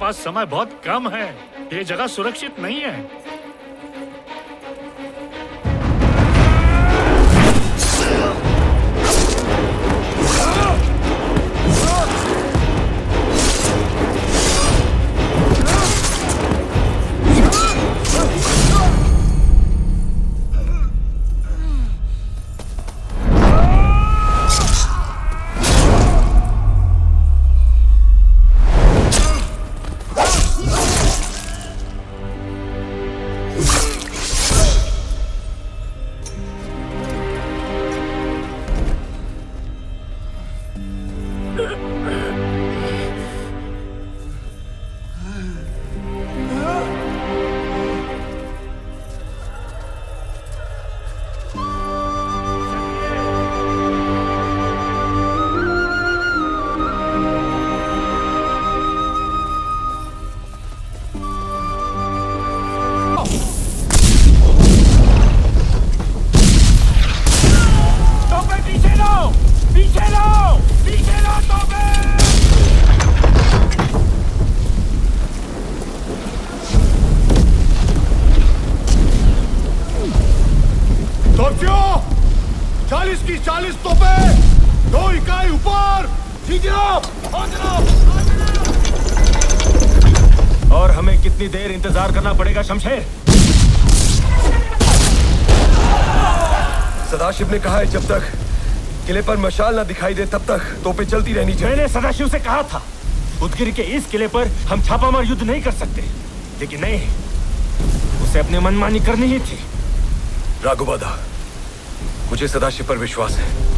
पास समय बहुत कम है। ये जगह सुरक्षित नहीं है। और हमें कितनी देर इंतजार करना पड़ेगा शमशेर? सदाशिव ने कहा है जब तक किले पर मशाल ना दिखाई दे तब तक तोपें चलती रहनी चाहिए। मैंने सदाशिव से कहा था उदगिरी के इस किले पर हम छापामार युद्ध नहीं कर सकते, लेकिन नहीं, उसे अपनी मनमानी करनी ही थी। राघुबादा, मुझे सदाशिव पर विश्वास है।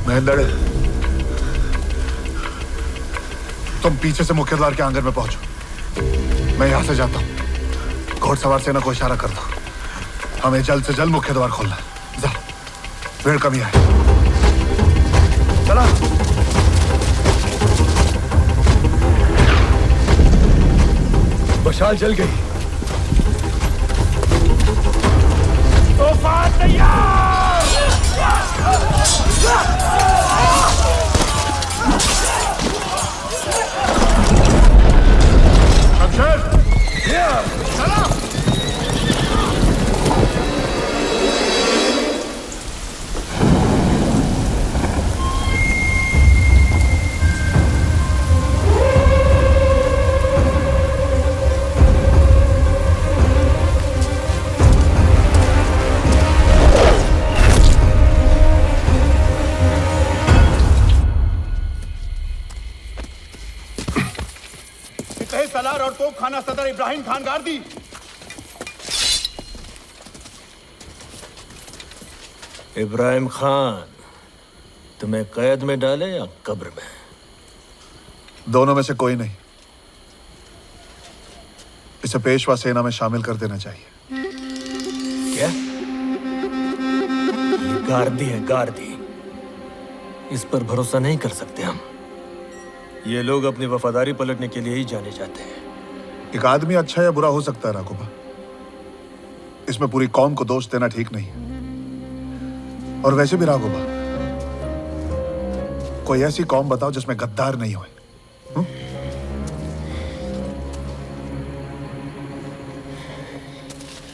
महेंद्र, तुम पीछे से मुख्य द्वार के आंगन में पहुंचो। मैं यहां से जाता हूं। घोड़सवार सेना को इशारा कर दो, हमें जल्द से जल्द मुख्य द्वार खोलना। जा, भीड़ कमी है। चला। मशाल जल गई। तूफान तैयार। शमशेर, चला। सलार और तोप खाना सदर इब्राहिम खान गार्दी। इब्राहिम खान तुम्हें कैद में डाले या कब्र में? दोनों में से कोई नहीं। इसे पेशवा सेना में शामिल कर देना चाहिए। क्या? ये गार्दी है, गार्दी। इस पर भरोसा नहीं कर सकते हम। ये लोग अपनी वफादारी पलटने के लिए ही जाने जाते हैं। एक आदमी अच्छा या बुरा हो सकता है राघोबा, इसमें पूरी कौम को दोष देना ठीक नहीं है। और वैसे भी राघोबा, कोई ऐसी कौम बताओ जिसमें गद्दार नहीं होए।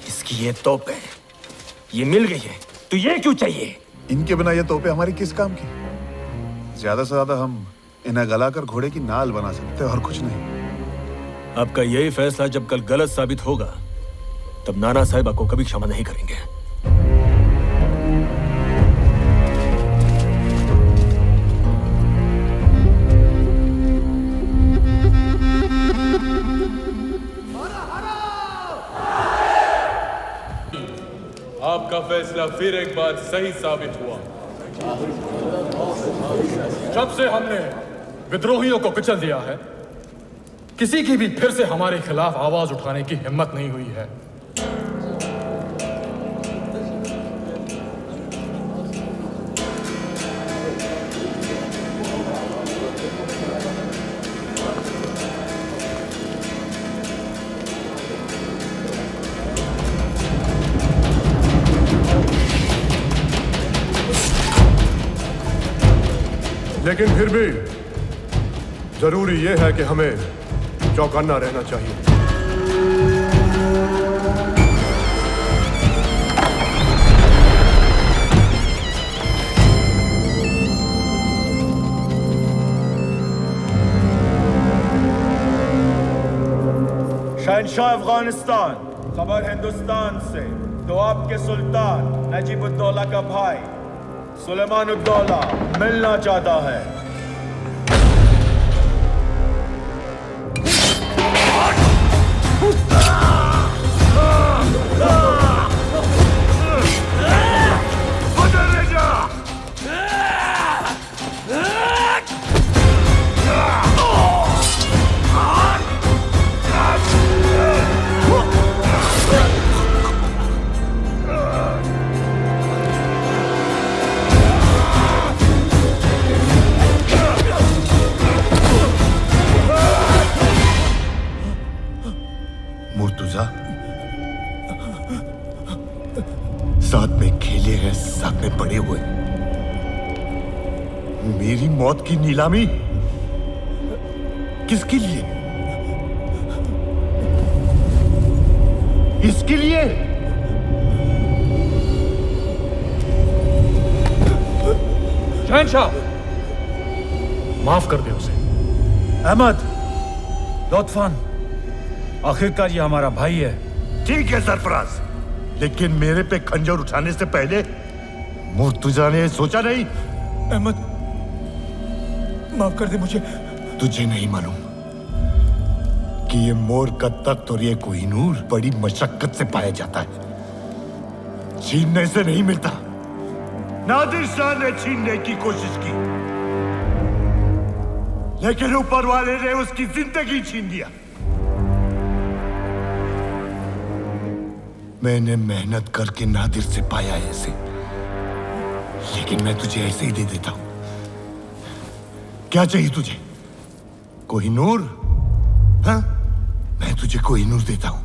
इसकी ये तोप है, ये मिल गई है, तो ये क्यों चाहिए? इनके बिना ये तोपे हमारी किस काम की? ज्यादा से ज्यादा हम इन्हें गलाकर घोड़े की नाल बना सकते हैं और कुछ नहीं। आपका यही फैसला जब कल गलत साबित होगा, तब नाना साहिबा को कभी क्षमा नहीं करेंगे। आपका फैसला फिर एक बार सही साबित हुआ। जब से हमने विद्रोहियों को कुचल दिया है, किसी की भी फिर से हमारे खिलाफ आवाज उठाने की हिम्मत नहीं हुई है। लेकिन फिर भी जरूरी यह है कि हमें चौकन्ना रहना चाहिए। शहंशाह अफगानिस्तान, खबर हिंदुस्तान से। तो आपके सुल्तान नजीबुद्दौला का भाई सुलेमानुद्दौला मिलना चाहता है। साथ में खेले हैं, साथ में बड़े हुए। मेरी मौत की नीलामी किसके लिए? इसके लिए? शहंशाह, माफ कर दे उसे। अहमद, लुत्फन, आखिरकार ये हमारा भाई है। ठीक है सरफराज, लेकिन मेरे पे खंजर उठाने से पहले मुर्तजा ने सोचा नहीं? अहमद, माफ कर दे मुझे। तुझे नहीं मालूम कि ये मोर का तख्त और ये कोहिनूर बड़ी मशक्कत से पाया जाता है, छीनने से नहीं मिलता। नादिर शाह ने छीनने की कोशिश की, लेकिन ऊपर वाले ने उसकी जिंदगी छीन लिया। मैंने मेहनत करके नादिर से पाया है इसे, लेकिन मैं तुझे ऐसे ही दे देता हूं। क्या चाहिए तुझे? कोहिनूर? हाँ, मैं तुझे कोहिनूर देता हूं।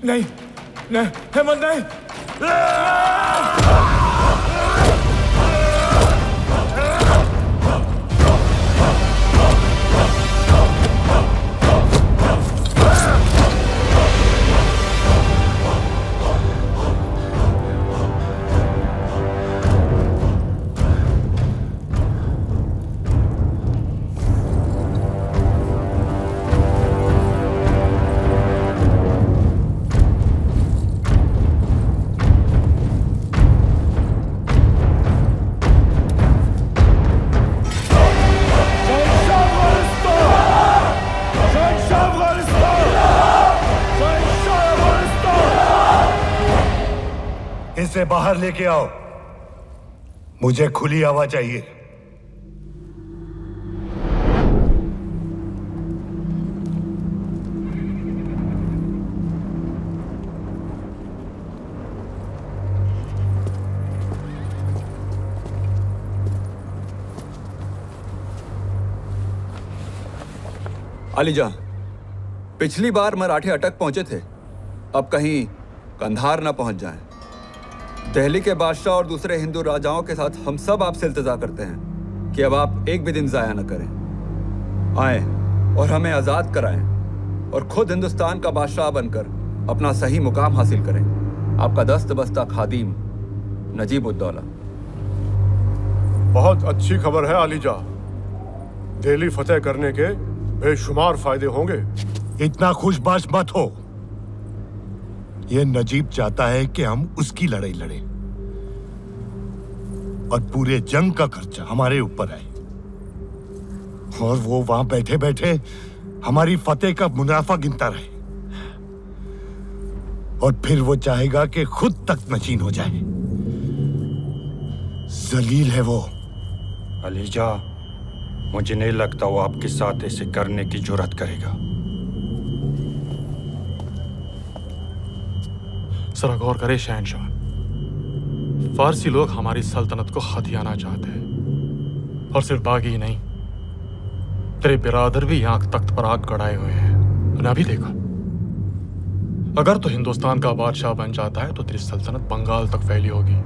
नहीं, नहीं, अहमद नहीं। इसे बाहर लेके आओ, मुझे खुली हवा चाहिए। अलीजा, पिछली बार मराठे अटक पहुंचे थे, अब कहीं कंधार न पहुंच जाएं। दिल्ली के बादशाह और दूसरे हिंदू राजाओं के साथ हम सब आपसे इल्तिजा करते हैं कि अब आप एक भी दिन जाया न करें। आए और हमें आज़ाद कराएं और खुद हिंदुस्तान का बादशाह बनकर अपना सही मुकाम हासिल करें। आपका दस्त बस्ता खादिम नजीब-उद-दौला। बहुत अच्छी खबर है अलीजा। दिल्ली फतेह करने के बेशुमार फायदे होंगे। इतना खुशबाश मत हो। यह नजीब चाहता है कि हम उसकी लड़ाई लड़ें और पूरे जंग का खर्चा हमारे ऊपर आए, और वो वहां बैठे बैठे हमारी फतेह का मुनाफा गिनता रहे, और फिर वो चाहेगा कि खुद तक नशीन हो जाए। जलील है वो। अलीजा, मुझे नहीं लगता वो आपके साथ ऐसे करने की जुर्रत करेगा। जरा गौर करे शहनशाह, फारसी लोग हमारी सल्तनत को हथियाना चाहते हैं, और सिर्फ बागी ही नहीं, तेरे बिरादर भी आंख तख्त पर आग गड़ाए हुए हैं। तूने अभी देखा। अगर तो हिंदुस्तान का बादशाह बन जाता है तो तेरी सल्तनत बंगाल तक फैली होगी,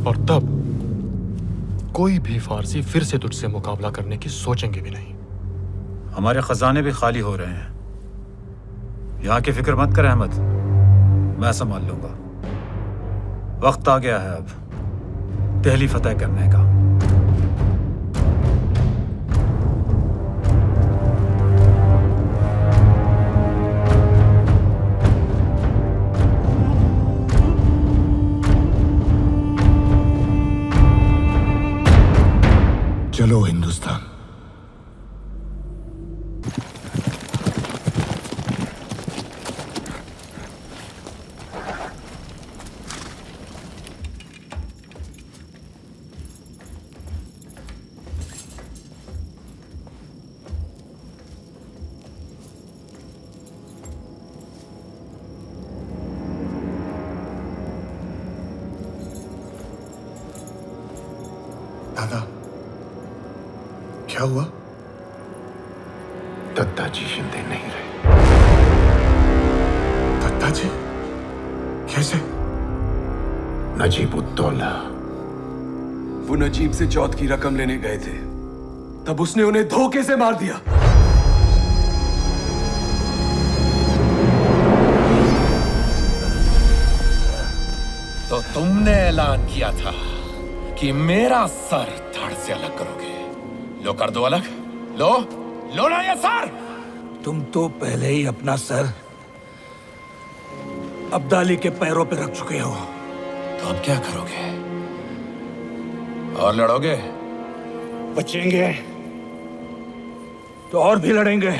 और तब कोई भी फारसी फिर से तुझसे मुकाबला करने की सोचेंगे भी नहीं। हमारे खजाने भी खाली हो रहे हैं। यहाँ की फिक्र मत कर अहमद, मैं संभाल लूंगा। वक्त आ गया है अब दिल्ली फतेह करने का। चलो हिंदुस्तान। दादा, क्या हुआ? दत्ता जी जिंदे नहीं रहे। दत्ता जी? कैसे? नजीब-उद-दौला। वो नजीब से चौथ की रकम लेने गए थे, तब उसने उन्हें धोखे से मार दिया। तो तुमने ऐलान किया था कि मेरा सर धड़ से अलग करोगे। लो कर दो अलग। लो लो ना ये सर। तुम तो पहले ही अपना सर अब्दाली के पैरों पे रख चुके हो। तो अब क्या करोगे? और लड़ोगे? बचेंगे तो और भी लड़ेंगे।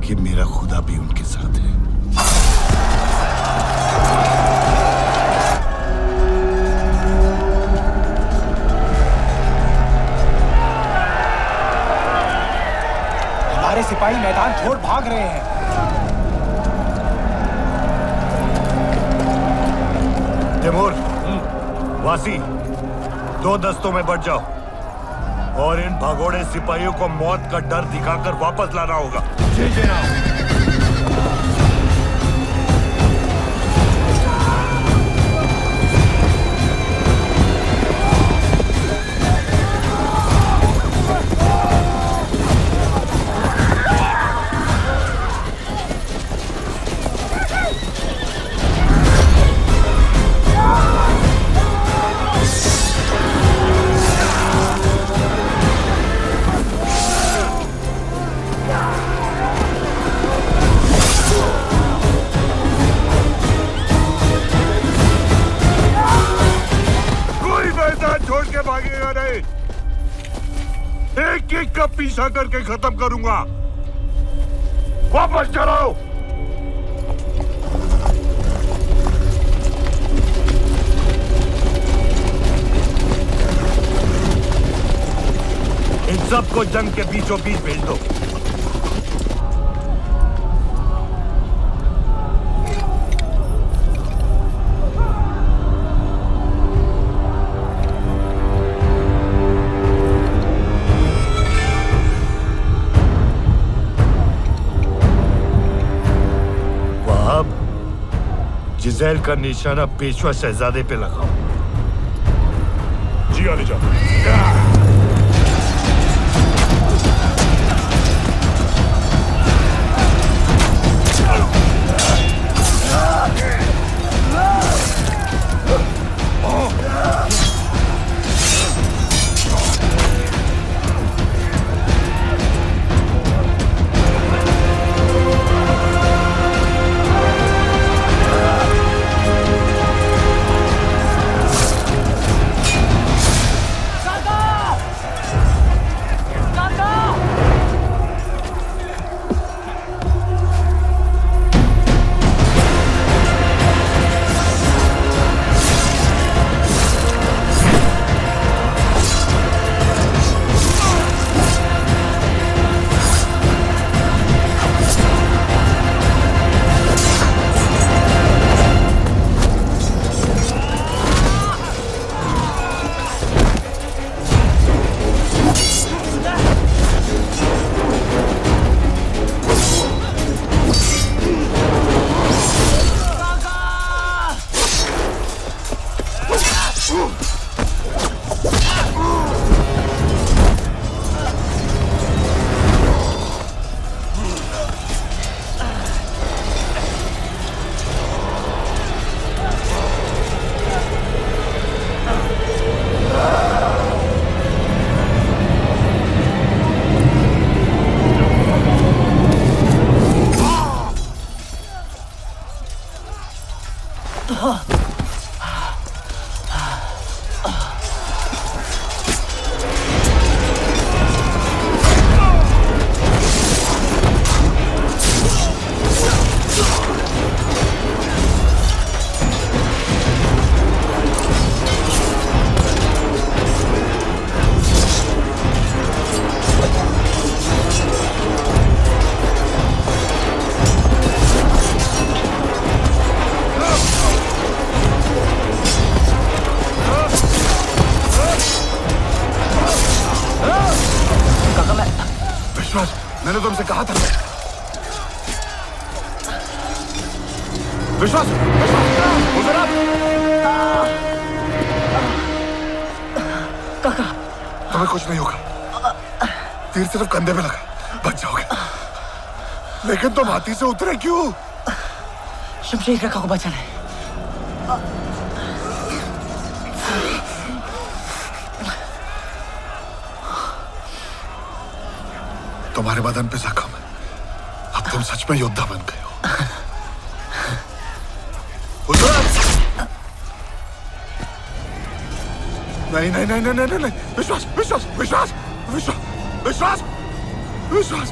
लेकिन मेरा खुदा भी उनके साथ है। हमारे सिपाही मैदान छोड़ भाग रहे हैं। तिमूर, वासी, 2 दस्तों में बढ़ जाओ और इन भगोड़े सिपाहियों को मौत का डर दिखाकर वापस लाना होगा। जी जनाब। भागेगा नहीं, एक एक का पीछा करके खत्म करूंगा। वापस चलो। इन सबको जंग के बीचों बीच भेज दो। जिज़ैल का निशाना पेशवा शहजादे पे लगाओ। जी आलिजा। मैंने तुमसे कहा था। विश्वास, उधर आ। काका, तुम्हें कुछ नहीं होगा। तीर सिर्फ कंधे पे लगा, बच जाओगे। लेकिन तुम हाथी से उतरे क्यों? शमशेर काका को बचाना है। तुम्हारे बदन पे जख्म है। अब तुम सच में योद्धा बन गए हो। नहीं नहीं नहीं नहीं नहीं नहीं, विश्वास विश्वास विश्वास विश्वास विश्वास विश्वास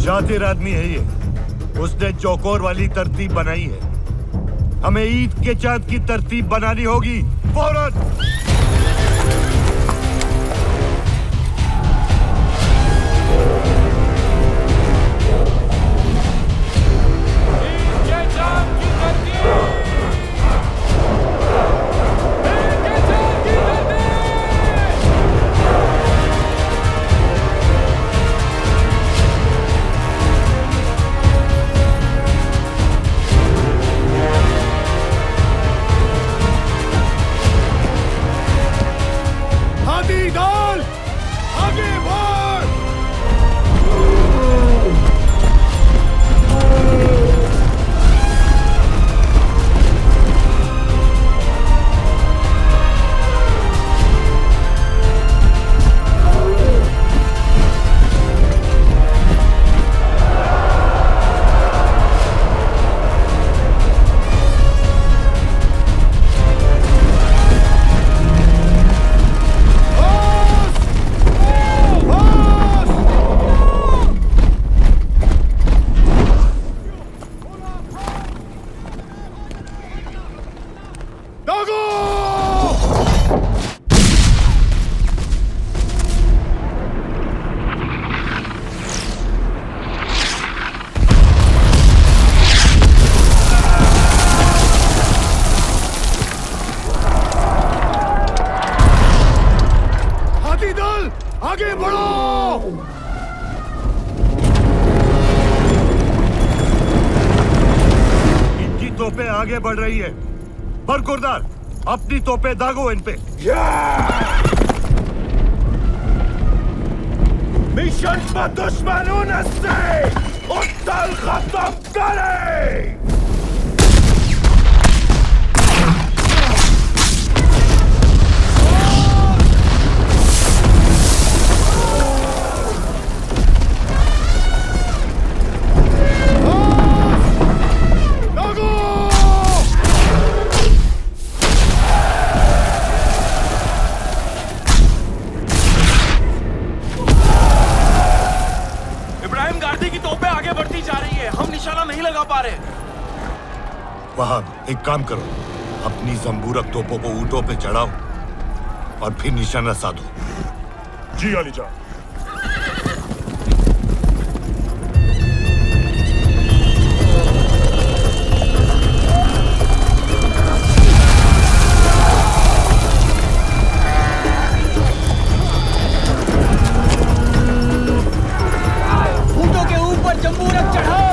शातिर आदमी है ये। उसने चौकोर वाली तरतीब बनाई है। हमें ईद के चांद की तरतीब बनानी होगी फौरन। आगे बढ़ो। इनकी तोपें आगे बढ़ रही है। बरकुरदार अपनी तोपें दागो इन पे। मिशन पर दुश्मनों से उत्तल खत्म करे। वहाब एक काम करो, अपनी जंबूरक तोपों को ऊंटों पे चढ़ाओ और फिर निशाना साधो। जी अली जान। ऊंटों के ऊपर जंबूरक चढ़ाओ।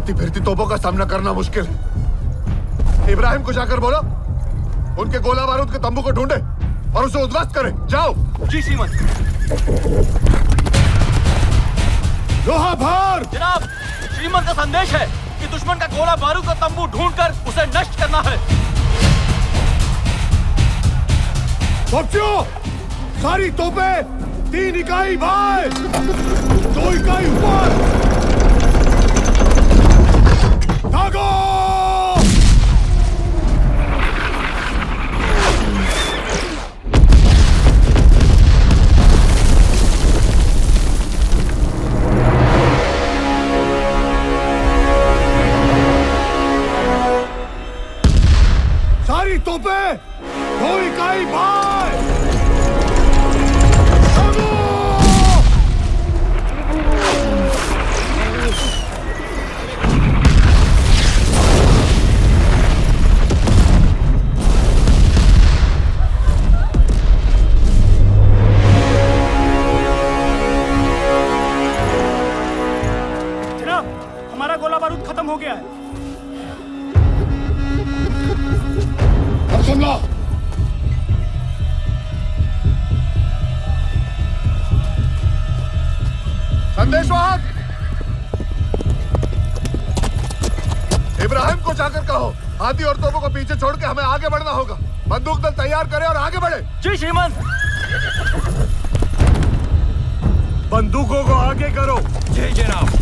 चलती फिरती तोपों का सामना करना मुश्किल है। इब्राहिम को जाकर बोलो उनके गोला बारूद के तंबू को ढूंढे और उसे उद्ध्वस्त करे। जाओ। जी श्रीमंत। लोहा भार। जनाब, श्रीमंत का संदेश है कि दुश्मन का गोला बारूद का तंबू ढूंढकर उसे नष्ट करना है। बच्चों, सारी तोपें 3 इकाई भाई, 2 इकाई ऊपर। भागो! सारी तोपें 2 इकाई भाई। हमारा गोला बारूद खत्म हो गया है। अब सुन लो, संदेशवाहक इब्राहिम को जाकर कहो हाथी और तोपों को पीछे छोड़ के हमें आगे बढ़ना होगा। बंदूक दल तैयार करें और आगे बढ़े। जी श्रीमंत। बंदूकों को आगे करो। जी जनाब।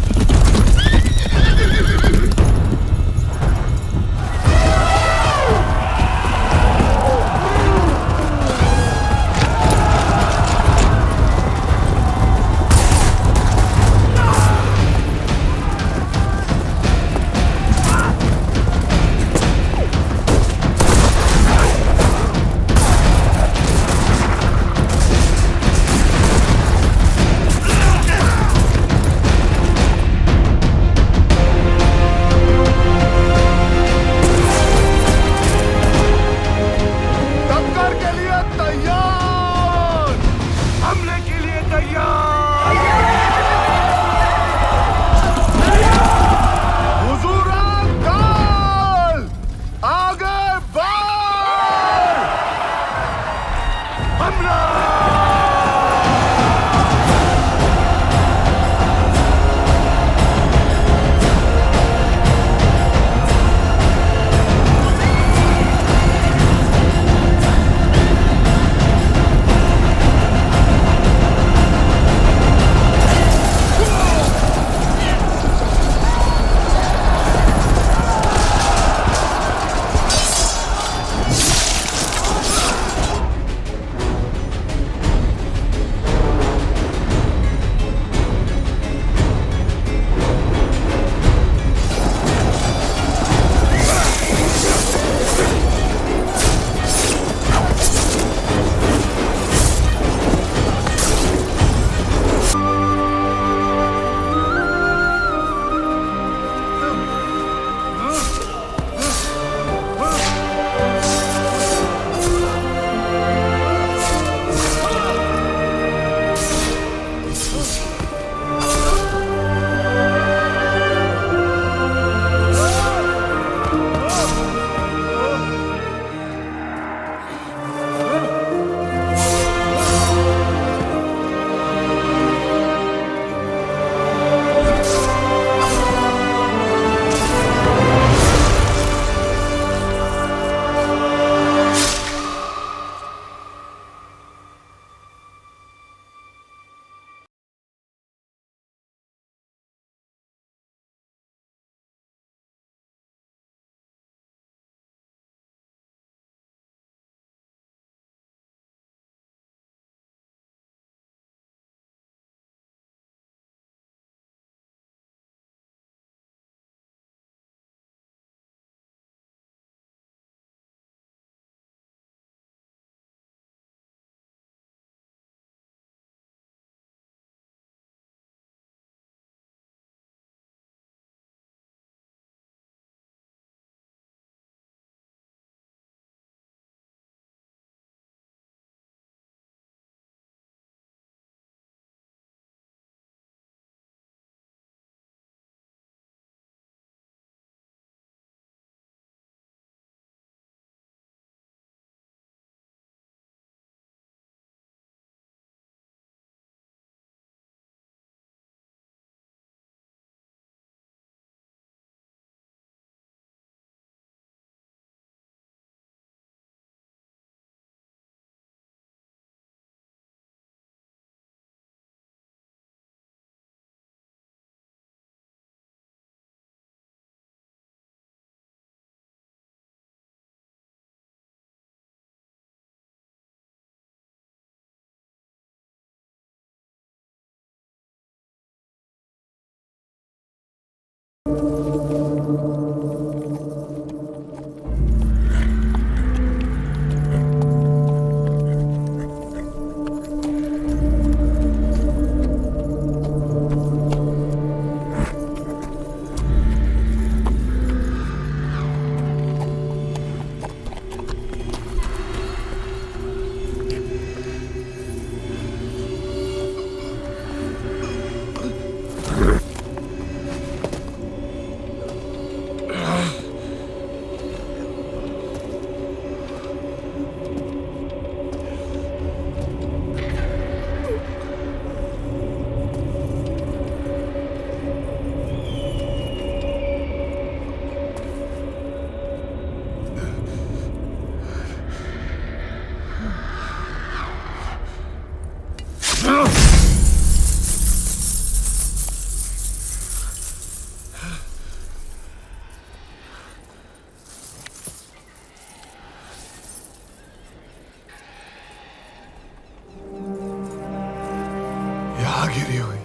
यहाँ गिरी हुई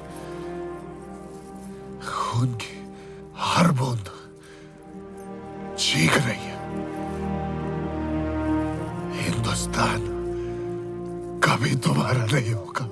खून की हर बूंद चीख रही है, हिंदुस्तान कभी तुम्हारा नहीं होगा।